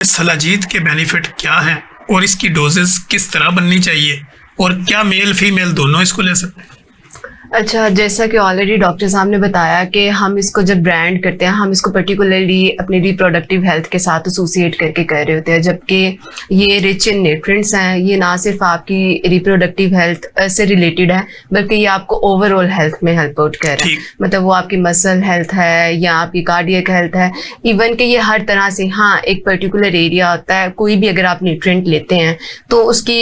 सलाजीत के बेनिफिट क्या हैं और इसकी डोजेस किस तरह बननी चाहिए और क्या मेल फीमेल दोनों इसको ले सकते हैं? अच्छा, जैसा कि ऑलरेडी डॉक्टर साहब ने बताया कि हम इसको जब ब्रांड करते हैं हम इसको पर्टिकुलरली अपनी रिप्रोडक्टिव हेल्थ के साथ एसोसिएट करके कर रहे होते हैं, जबकि ये रिच इन न्यूट्रिएंट्स हैं। ये ना सिर्फ आपकी रिप्रोडक्टिव हेल्थ से रिलेटेड है बल्कि ये आपको ओवरऑल हेल्थ में हेल्प आउट कर रहा है। मतलब वो आपकी मसल हेल्थ है या आपकी कार्डियक हेल्थ है, इवन कि ये हर तरह से, हाँ एक पर्टिकुलर एरिया होता है, कोई भी अगर आप न्यूट्रिएंट लेते हैं तो उसकी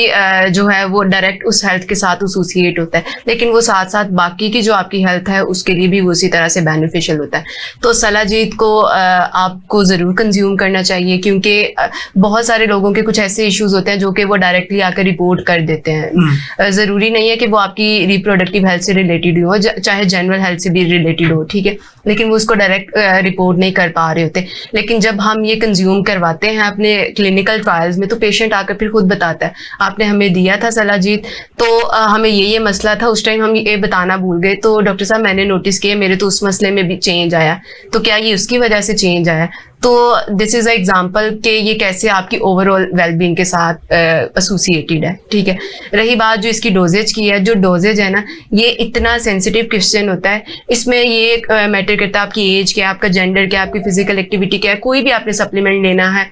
जो है वो डायरेक्ट उस हेल्थ के साथ एसोसिएट होता है, लेकिन वो साथ साथ बाकी की जो आपकी हेल्थ है उसके लिए भी वो उसी तरह से बेनिफिशियल होता है। तो सलाजीत को आपको ज़रूर कंज्यूम करना चाहिए, क्योंकि बहुत सारे लोगों के कुछ ऐसे इश्यूज होते हैं जो कि वो डायरेक्टली आकर रिपोर्ट कर देते हैं। ज़रूरी नहीं है कि वो आपकी रिप्रोडक्टिव हेल्थ से रिलेटेड हो, चाहे जनरल हेल्थ से भी रिलेटेड हो, ठीक है, लेकिन वो उसको डायरेक्ट रिपोर्ट नहीं कर पा रहे होते। लेकिन जब हम ये कंज्यूम करवाते हैं अपने क्लिनिकल ट्रायल्स में तो पेशेंट आकर फिर खुद बताता है, आपने हमें दिया था सलाजीत तो हमें ये मसला था, उस टाइम हम ये बताना भूल गए, तो डॉक्टर साहब मैंने नोटिस किया मेरे तो उस मसले में भी चेंज आया, तो क्या ये उसकी वजह से चेंज आया? तो दिस इज अ एग्जांपल कि ये कैसे आपकी ओवरऑल वेलबींग के साथ एसोसिएटेड है, ठीक है। रही बात जो इसकी डोजेज की है, जो डोजेज है ना, ये इतना सेंसिटिव क्वेश्चन होता है, इसमें ये मैटर करता है आपकी एज क्या है, आपका जेंडर क्या है, आपकी फिजिकल एक्टिविटी क्या है, कोई भी आपने सप्लीमेंट लेना है,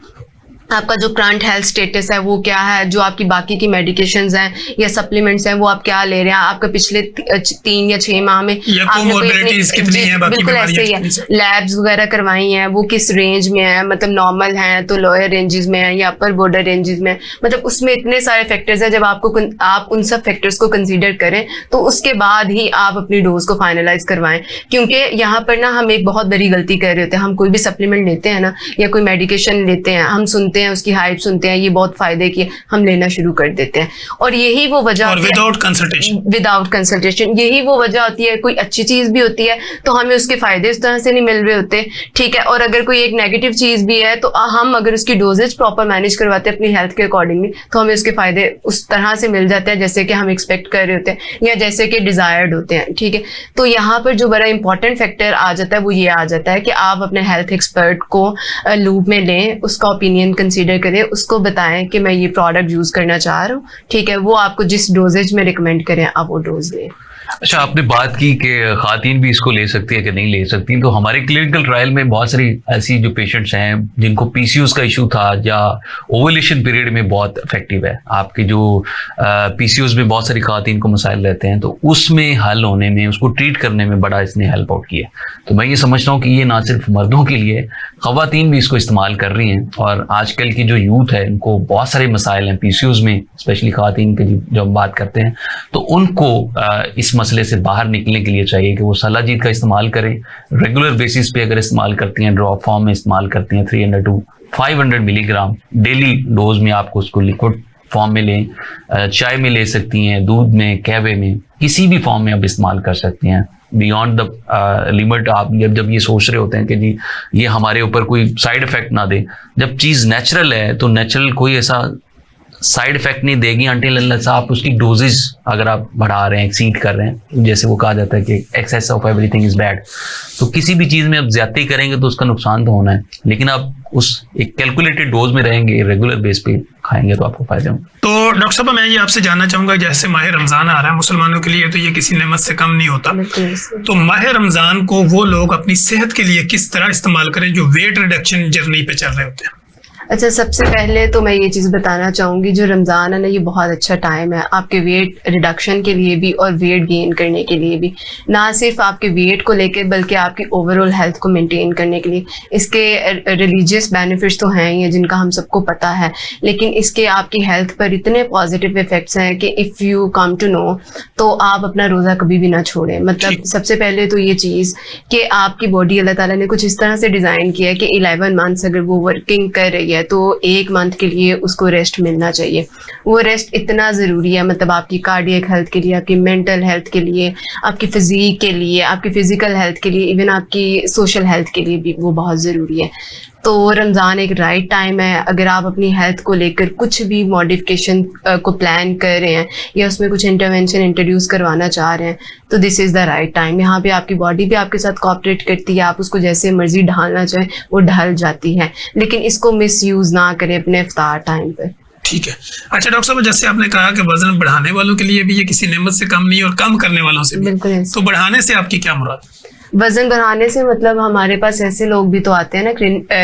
आपका जो करंट हेल्थ स्टेटस है वो क्या है, जो आपकी बाकी की मेडिकेशंस हैं या सप्लीमेंट्स हैं वो आप क्या ले रहे हैं, आपका पिछले 3 या 6 माह में बिल्कुल ऐसे ही है, लैब्स वगैरह करवाई हैं, वो किस रेंज में है, मतलब नॉर्मल है तो लोअर रेंजेस में है या अपर बॉर्डर रेंजेस में, मतलब उसमें इतने सारे फैक्टर्स हैं। जब आप उन सब फैक्टर्स को कंसीडर करें तो उसके बाद ही आप अपनी डोज को फाइनलाइज करवाएं, क्योंकि यहाँ पर ना हम एक बहुत बड़ी गलती कर रहे होते हैं। हम कोई भी सप्लीमेंट लेते हैं ना या कोई मेडिकेशन लेते हैं, हम सुनते हैं उसकी हाइप सुनते हैं, ये बहुत फायदे की, हम लेना शुरू कर देते हैं, और यही वो वजह, और विदाउट कंसल्टेशन यही वो वजह होती है। कोई अच्छी चीज भी होती है तो हमें उसके फायदे इस तरह से नहीं मिल रहे होते, ठीक है, और अगर कोई एक नेगेटिव चीज भी है तो हम अगर उसकी डोजेज प्रॉपर मैनेज करवाते हैं अपनी हेल्थ के अकॉर्डिंगली तो हमें उसके फायदे उस तरह से मिल जाते हैं जैसे कि हम एक्सपेक्ट कर रहे होते हैं या जैसे कि डिजायर्ड होते हैं, ठीक है। तो यहाँ पर जो बड़ा इंपॉर्टेंट फैक्टर आ जाता है वो ये आ जाता है कि आप अपने हेल्थ एक्सपर्ट को लूप में लें, उसका ओपिनियन कंसीडर करें, उसको बताएं कि मैं ये प्रोडक्ट यूज करना चाह रहा हूँ, ठीक है, वो आपको जिस डोजेज में रिकमेंड करें आप वो डोज लें। अच्छा, आपने बात की कि खातन भी इसको ले सकती है कि नहीं ले सकती, तो हमारे क्लिनिकल ट्रायल में बहुत सारी ऐसी जो पेशेंट्स हैं जिनको पीसीओएस का इशू था या ओवुलेशन पीरियड में बहुत इफेक्टिव है, आपके जो पीसीओएस में बहुत सारी खातन को मसाइल रहते हैं, तो उसमें हल होने में, उसको ट्रीट करने में बड़ा इसने हेल्प आउट किया। तो मैं ये समझता हूँ कि ये ना सिर्फ मर्दों के लिए, खवातीन भी इसको इस्तेमाल कर रही हैं, और आजकल की जो यूथ है उनको बहुत सारे मसाइल हैं पीसीओएस में, स्पेशली खातन की जब हम बात करते हैं तो उनको इस मसले से बाहर निकलने के लिए चाहिए कि वो सलाजीत का इस्तेमाल करें। रेगुलर बेसिस पे अगर इस्तेमाल करती हैं, ड्रॉप फॉर्म में इस्तेमाल करती हैं, 300 to 500 मिलीग्राम डेली डोज में आपको उसको लिक्विड फॉर्म में लें, चाय में ले सकती हैं, दूध में, कहवे में, किसी भी फॉर्म में आप इस्तेमाल कर सकती हैं। बियॉन्ड द लिमिट आप जब ये सोच रहे होते हैं कि जी ये हमारे ऊपर कोई साइड इफेक्ट ना दे, जब चीज़ नेचुरल है तो नेचुरल कोई ऐसा साइड इफेक्ट नहीं देगी अनटिल अनलेस आप उसकी डोजेज अगर आप बढ़ा रहे हैं, एक्सीड कर रहे हैं, जैसे वो कहा जाता है कि excess of everything is bad. तो किसी भी चीज़ में आप ज्यादती करेंगे तो उसका नुकसान तो होना है, लेकिन आप उस एक कैलकुलेटेड डोज में रहेंगे, रेगुलर बेस पे खाएंगे तो आपको फायदे होंगे। तो डॉक्टर साहब मैं ये आपसे जानना चाहूंगा, जैसे माह रमजान आ रहा है मुसलमानों के लिए, तो ये किसी नेमत से कम नहीं होता, तो माह रमजान को वो लोग अपनी सेहत के लिए किस तरह इस्तेमाल करें जो वेट रिडक्शन जर्नी पे चल रहे होते हैं? अच्छा, सबसे पहले तो मैं ये चीज़ बताना चाहूँगी, जो रमज़ान है ना ये बहुत अच्छा टाइम है आपके वेट रिडक्शन के लिए भी और वेट गेन करने के लिए भी, ना सिर्फ आपके वेट को लेकर बल्कि आपकी ओवरऑल हेल्थ को मेंटेन करने के लिए। इसके रिलीजियस बेनिफिट्स तो हैं ही जिनका हम सबको पता है, लेकिन इसके आपकी हेल्थ पर इतने पॉजिटिव इफेक्ट्स हैं कि if you come to know तो आप अपना रोज़ा कभी भी ना छोड़ें। मतलब सबसे पहले तो ये चीज़ कि आपकी बॉडी अल्लाह ताला ने कुछ इस तरह से डिज़ाइन किया है कि 11 मंथ्स अगर वो वर्किंग कर रही है तो 1 मंथ के लिए उसको रेस्ट मिलना चाहिए। वो रेस्ट इतना ज़रूरी है, मतलब आपकी कार्डियक हेल्थ के लिए, आपकी मेंटल हेल्थ के लिए, आपकी फिजिक के लिए, आपकी फिजिकल हेल्थ के लिए, इवन आपकी सोशल हेल्थ के लिए भी वो बहुत ज़रूरी है। तो रमज़ान एक राइट टाइम है। अगर आप अपनी हेल्थ को लेकर कुछ भी मॉडिफिकेशन को प्लान कर रहे हैं या उसमें कुछ इंटरवेंशन इंट्रोड्यूस करवाना चाह रहे हैं, तो this is the right time. यहाँ पे आपकी बॉडी भी आपके साथ कोऑपरेट करती है, आप उसको जैसे मर्जी ढालना चाहें वो ढल जाती है, लेकिन इसको मिस यूज़ ना करें अपने इफ्तार टाइम पर। ठीक है। अच्छा डॉक्टर साहब, जैसे आपने कहा कि वजन बढ़ाने वालों के लिए भी ये किसी नेमत से कम नहीं और कम करने वालों से भी, बिल्कुल। तो बढ़ाने से आपकी क्या मुराद? वजन बढ़ाने से मतलब हमारे पास ऐसे लोग भी तो आते हैं ना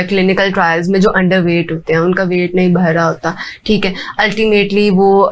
क्लिनिकल ट्रायल्स में जो अंडर वेट होते हैं, उनका वेट नहीं बढ़ रहा होता, ठीक है, अल्टीमेटली वो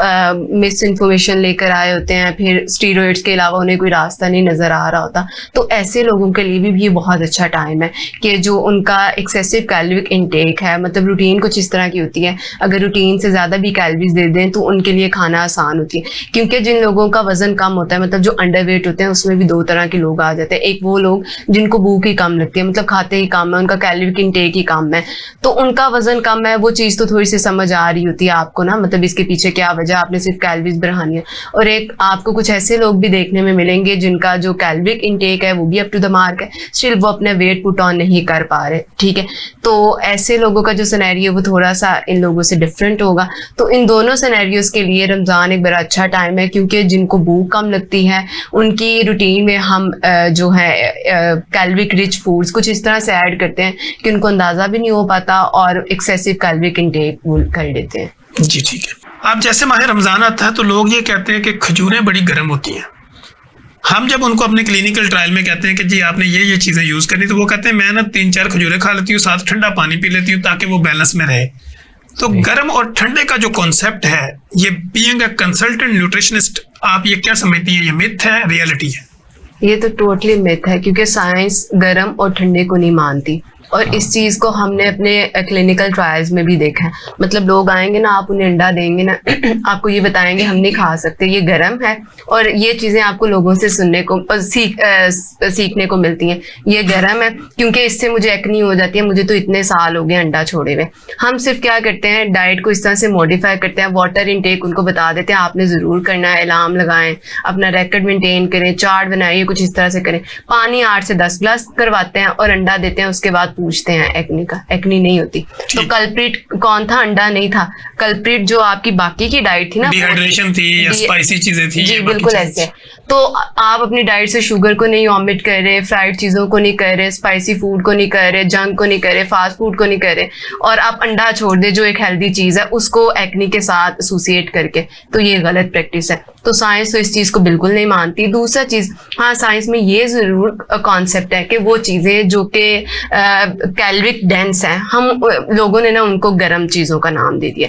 मिस इन्फॉर्मेशन लेकर आए होते हैं, फिर स्टीरॉइड्स के अलावा उन्हें कोई रास्ता नहीं नज़र आ रहा होता। तो ऐसे लोगों के लिए भी ये बहुत अच्छा टाइम है कि जो उनका एक्सेसिव कैलोरिक इनटेक है, मतलब रूटीन कुछ इस तरह की होती है, अगर रूटीन से ज़्यादा भी कैलोरीज दे दें तो उनके लिए खाना आसान होती है। क्योंकि जिन लोगों का वजन कम होता है, मतलब जो अंडर वेट होते हैं, उसमें भी दो तरह के लोग आ जाते हैं। एक वो लोग जिनको भूख ही कम लगती है, मतलब खाते ही कम है, उनका कैलोरिक इनटेक ही कम है, तो उनका वजन कम है। वो चीज़ तो थोड़ी सी समझ आ रही होती है आपको ना, मतलब इसके पीछे क्या वजह, आपने सिर्फ कैलोरीज बढ़ानी है। और एक आपको कुछ ऐसे लोग भी देखने में मिलेंगे जिनका जो कैलोरिक इनटेक है वो भी अप टू द मार्क है, स्टिल वो अपने वेट पुट ऑन नहीं कर पा रहे, ठीक है। तो ऐसे लोगों का जो सिनेरियो वो थोड़ा सा इन लोगों से डिफरेंट होगा। तो इन दोनों सिनेरियोज के लिए रमज़ान एक बड़ा अच्छा टाइम है, क्योंकि जिनको भूख कम लगती है उनकी रूटीन में हम जो है कैलोरिक रिच फूड्स कुछ इस तरह से ऐड करते हैं कि उनको अंदाज़ा भी नहीं हो पाता और एक्सेसिव कैलोरिक इनटेक कर लेते हैं। जी ठीक है। अब जैसे माह रमज़ान आता है तो लोग ये कहते हैं कि खजूरें बड़ी गर्म होती हैं। हम जब उनको अपने क्लिनिकल ट्रायल में कहते हैं कि जी आपने ये चीज़ें यूज़ करनी, तो वो कहते हैं मैं ना 3-4 खजूरें खा लेती हूँ, साथ ठंडा पानी पी लेती हूँ ताकि वो बैलेंस में रहे। तो गर्म और ठंडे का जो कॉन्सेप्ट है, ये बीइंग अ कंसल्टेंट न्यूट्रिशनिस्ट, आप ये क्या समझती हैं, ये मिथ है, रियलिटी है? ये तो टोटली मिथ है, क्योंकि साइंस गर्म और ठंडे को नहीं मानती, और इस चीज़ को हमने अपने क्लिनिकल ट्रायल्स में भी देखा है। मतलब लोग आएंगे ना, आप उन्हें अंडा देंगे ना आपको ये बताएंगे हम नहीं खा सकते, ये गर्म है, और ये चीज़ें आपको लोगों से सुनने को सीखने को मिलती हैं, ये गर्म है क्योंकि इससे मुझे एक्नी हो जाती है, मुझे तो इतने साल हो गए अंडा छोड़े हुए। हम सिर्फ क्या करते हैं, डाइट को इस तरह से मॉडिफाई करते हैं, वाटर इनटेक उनको बता देते हैं आपने ज़रूर करना है, अलार्म लगाएं, अपना रिकॉर्ड मेंटेन करें, चार्ट बनाइए, कुछ इस तरह से करें, पानी 8 से 10 गिलास करवाते हैं और अंडा देते हैं, उसके बाद पूछते हैं एक्नी का, एक्नी नहीं होती। तो कल्प्रिट कौन था? अंडा नहीं था, कल्प्रिट जो आपकी बाकी की डाइट थी ना, डिहाइड्रेशन थी या स्पाइसी चीजें थी। जी बिल्कुल ऐसे। तो आप अपनी डाइट से शुगर को नहीं ओमिट कर रहे, फ्राइड चीज़ों को नहीं कर रहे, स्पाइसी फूड को नहीं कर रहे, जंक को नहीं कर रहे, फास्ट फूड को नहीं कर रहे, और आप अंडा छोड़ दे जो एक हेल्दी चीज़ है उसको एक्नी के साथ एसोसिएट करके, तो ये गलत प्रैक्टिस है। तो साइंस तो इस चीज़ को बिल्कुल नहीं मानती। दूसरा चीज़, हाँ साइंस में ये ज़रूर कॉन्सेप्ट है कि वो चीज़ें जो कि कैलोरिक डेंस हैं, हम लोगों ने ना उनको गर्म चीज़ों का नाम दे दिया।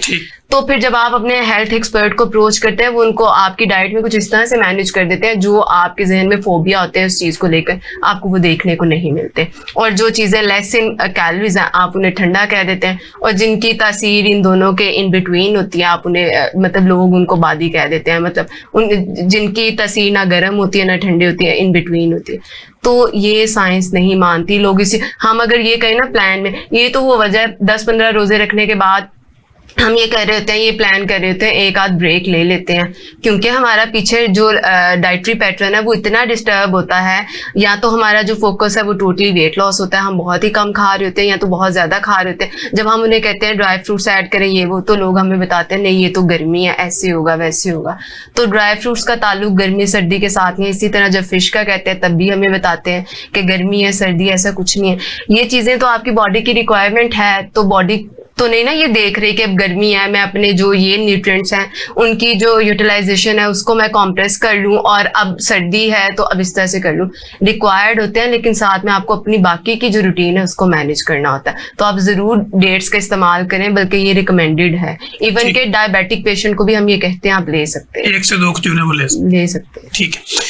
तो फिर जब आप अपने हेल्थ एक्सपर्ट को अप्रोच करते हैं, वो उनको आपकी डाइट में कुछ इस तरह से मैनेज कर देते हैं जो आपके जहन में फोबिया होते हैं उस चीज़ को लेकर, आपको वो देखने को नहीं मिलते। और जो चीज़ें लेस इन कैलोरीज हैं आप उन्हें ठंडा कह देते हैं, और जिनकी तासीर इन दोनों के इन बिटवीन होती है आप उन्हें मतलब लोग उनको बादी कह देते हैं, मतलब उन जिनकी तासीर ना गर्म होती है ना ठंडी होती है, इन बिटवीन होती है। तो ये साइंस नहीं मानती लोग। इसी हम अगर ये कहें ना प्लान में, ये तो वो वजह है 10-15 रोजे रखने के बाद हम ये कर रहे होते हैं, ये प्लान कर रहे होते हैं, एक आध ब्रेक ले लेते हैं, क्योंकि हमारा पीछे जो डाइटरी पैटर्न है वो इतना डिस्टर्ब होता है, या तो हमारा जो फोकस है वो टोटली वेट लॉस होता है, हम बहुत ही कम खा रहे होते हैं या तो बहुत ज़्यादा खा रहे होते हैं। जब हम उन्हें कहते हैं ड्राई फ्रूट्स ऐड करें ये वो, तो लोग हमें बताते हैं नहीं ये तो गर्मी है, ऐसे होगा वैसे होगा। तो ड्राई फ्रूट्स का ताल्लुक गर्मी सर्दी के साथ नहीं है। इसी तरह जब फिश का कहते हैं तब भी हमें बताते हैं कि गर्मी है सर्दी, ऐसा कुछ नहीं है। ये चीज़ें तो आपकी बॉडी की रिक्वायरमेंट है, तो बॉडी तो नहीं ना ये देख रही कि अब गर्मी है, मैं अपने जो ये न्यूट्रिएंट्स हैं उनकी जो यूटिलाइजेशन है उसको मैं कॉम्प्रेस कर लूँ, और अब सर्दी है तो अब इस तरह से कर लूँ। रिक्वायर्ड होते हैं, लेकिन साथ में आपको अपनी बाकी की जो रूटीन है उसको मैनेज करना होता है। तो आप ज़रूर डेट्स का इस्तेमाल करें, बल्कि ये रिकमेंडेड है। इवन के डायबिटिक पेशेंट को भी हम ये कहते हैं आप ले सकते हैं, 1 से 2 खजूरें वो ले सकते हैं। ठीक है।